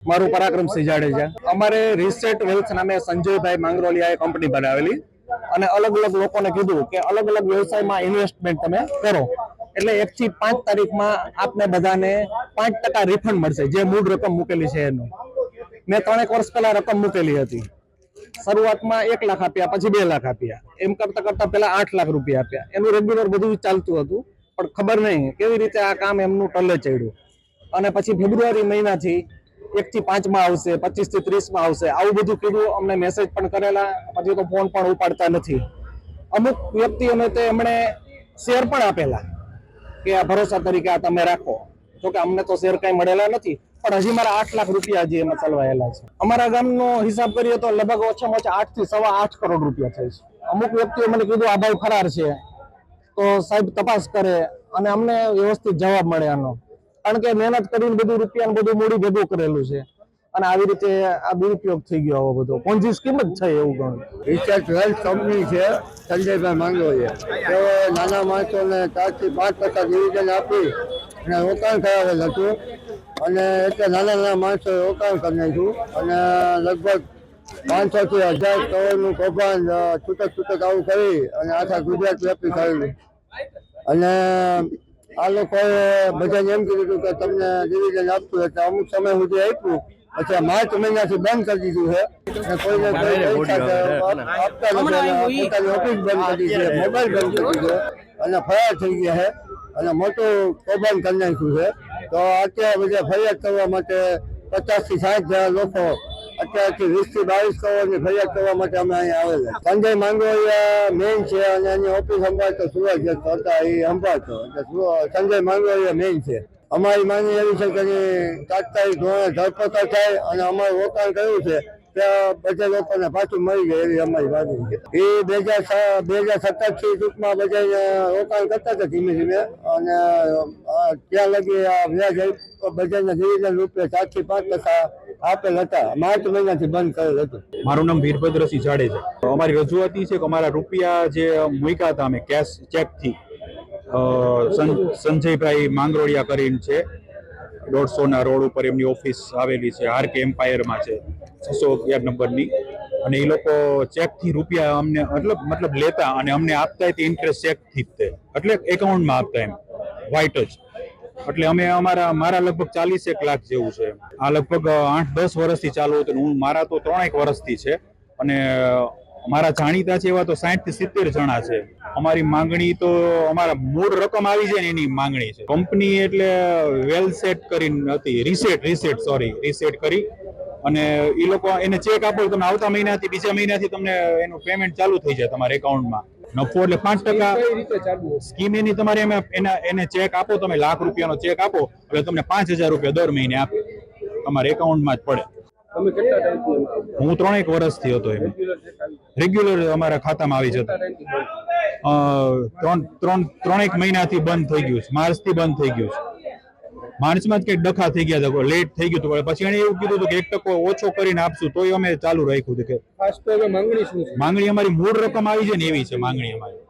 મારું પરાક્રમસિંહ જાડેજા. અમારે reset wealth નામે સંજયભાઈ માંગરોલિયાએ કંપની બનાવેલી અને અલગ અલગ લોકોને કીધું કે અલગ અલગ વ્યવસાયમાં ઇન્વેસ્ટમેન્ટ તમે કરો એટલે 1 થી 5 તારીખમાં આપને બધાને 5% રિફંડ મળશે જે મૂળ રકમ મૂકેલી છે એનું. મેં 3 વર્ષ પહેલા રકમ મૂકેલી હતી. શરૂઆતમાં 1 લાખ આપ્યા, પછી 2 લાખ આપ્યા, એમ કરતા કરતા પેલા 8 લાખ રૂપિયા આપ્યા. એનું રેગ્યુલર બધું ચાલતું હતું, પણ ખબર નહીં કેવી રીતે આ કામ એમનું ટલે ચડ્યું. અને પછી ફેબ્રુઆરી મહિનાથી 1 થી 5 માં આવશે, 25 થી 30 માં આવશે, આવું બધું કીધું. અમને મેસેજ પણ કરેલા, પછી તો ફોન પણ ઉપાડતા નથી. અમુક વ્યક્તિઓને તો એમણે શેર પણ આપેલા કે આ ભરોસા તરીકે આ તમે રાખો. જોકે અમને તો શેર કઈ મળેલા નથી, પણ હજી મારા 8 લાખ રૂપિયા હજી એમાં ચલવાયેલા છે. અમારા ગામનો હિસાબ કરીએ તો લગભગ ઓછામાં ઓછા 8 થી સવા 8 કરોડ રૂપિયા થાય છે. અમુક વ્યક્તિઓ મને કીધું આ ભાઈ ફરાર છે, તો સાહેબ તપાસ કરે અને અમને વ્યવસ્થિત જવાબ મળે આનો. કારણ કે મહેનત કરીને બધું રૂપિયા બધું મૂડી ભેગું કરેલું છે અને આવી રીતે આ દુરુપયોગ થઈ ગયો. આવો બધો પોન્જી સ્કીમ જ છે એવું ઘણું. રિસર્ચ વેલ્થ કંપની છે સંજયભાઈ માંગરોલિયા. તેઓ નાના માણસોને 4 થી 5% ડિવિડન્ડ આપી અને રોકાણ કરાવેલ હતું અને એટલે નાના માણસોએ રોકાણ કરી નાખ્યું અને લગભગ 500 થી 1000 કરોડનું કૌભાંડ છૂટક આવું કરી અને આખા ગુજરાત વ્યાપી કરેલું. અને આ લોકોએ બધાને એમ કીધું કે તમને ડિવિડન્ડ આપતું, એટલે અમુક સમય સુધી આપ્યું, પછી માર્ચ મહિનાથી બંધ કરી દીધું છે. કોઈને કોઈ આપતા નથી, પોતાની ઓફિસ બંધ કરી છે, મોબાઈલ બંધ કરી દીધો અને ફરાર થઈ ગયા છે અને મોટું કૌભાંડ કરી નાખ્યું છે. તો અત્યારે બધા ફરિયાદ કરવા માટે 50 થી 60 લોકો અત્યારથી 20 થી 22 કરોડની ફરિયાદ કરવા માટે અમે અહીંયા આવેલા. સંજય માંગરોલિયા મેઇન છે અને એની ઓફિસ સંભાળતો સુરજ હતા, એ સંભાળતો, એટલે સંજય માંગરોલિયા મેઇન છે. અમારી માંગણી એવી છે કે તાત્કાલિક ધોરણે ધરપકડ થાય અને અમારું રોકાણ કર્યું છે ત્યાં બધા લોકોને પાછું મળી જાય એવી અમારી માંગણી છે. એ 2017 થી ટૂંકમાં બધાને રોકાણ કરતા હતા ધીમે ધીમે અને ત્યાં લગી આ વ્યાજ બધાને ડિવિડન્ડ રૂપે 4 થી 5% આપેલ હતા. માર્ચ મહિનાથી બંધ કરેલ હતું. મારું નામ વીરભદ્રસિંહ જાડેજા. અમારી રજૂઆત છે કે અમારા રૂપિયા જે મૂક્યા હતા અમે કેશ ચેકથી, સંજયભાઈ માંગરોળિયા કરીને છે, 150 રોડ ઉપર એમની ઓફિસ આવેલી છે, આરકે એમ્પાયરમાં છે, 611 નંબરની. અને એ લોકો ચેકથી રૂપિયા અમને મતલબ લેતા અને અમને આપતા તે ઇન્ટરેસ્ટ ચેકથી જ, એટલે એકાઉન્ટમાં આપતા એમ વ્હાઇટ જ. એટલે અમે મારા લગભગ 40 લાખ જેવું છે. આ લગભગ 8-10 વર્ષથી ચાલુ હતું. મારા તો 3 વર્ષથી છે અને અમારા જાણીતા છે એવા તો 60 થી 70 જણા છે. અમારી માંગણી તો અમારા મૂળ રકમ આવી જાય ને એની માંગણી છે. કંપની એટલે વેલ સેટ કરીને હતી, રીસેટ કરી અને એ લોકો એને ચેક આપો, તમે આવતા મહિનાથી બીજા મહિનાથી તમને એનું પેમેન્ટ ચાલુ થઈ જાય તમારા એકાઉન્ટમાં. નફો એટલે 5% સ્કીમ એની. તમારે એને ચેક આપો, તમે ₹1,00,000 ચેક આપો એટલે તમને 5,000 રૂપિયા દર મહિને આપે, તમારા એકાઉન્ટમાં જ પડે. હું 3 વર્ષથી હતો એમ રેગ્યુલર અમારા ખાતામાં આવી જતો. 3 મહિનાથી બંધ થઈ ગયું છે, માર્ચથી બંધ થઈ ગયું છે. માર્ચમાં જ કંઈક ડખા થઈ ગયા હતા, લેટ થઈ ગયું હતું. પછી એને એવું કીધું હતું કે 1% ઓછો કરીને આપશું, તોય અમે ચાલુ રાખ્યું હતું. કે માંગણી અમારી મૂળ રકમ આવી જાય ને એવી છે માંગણી અમારી.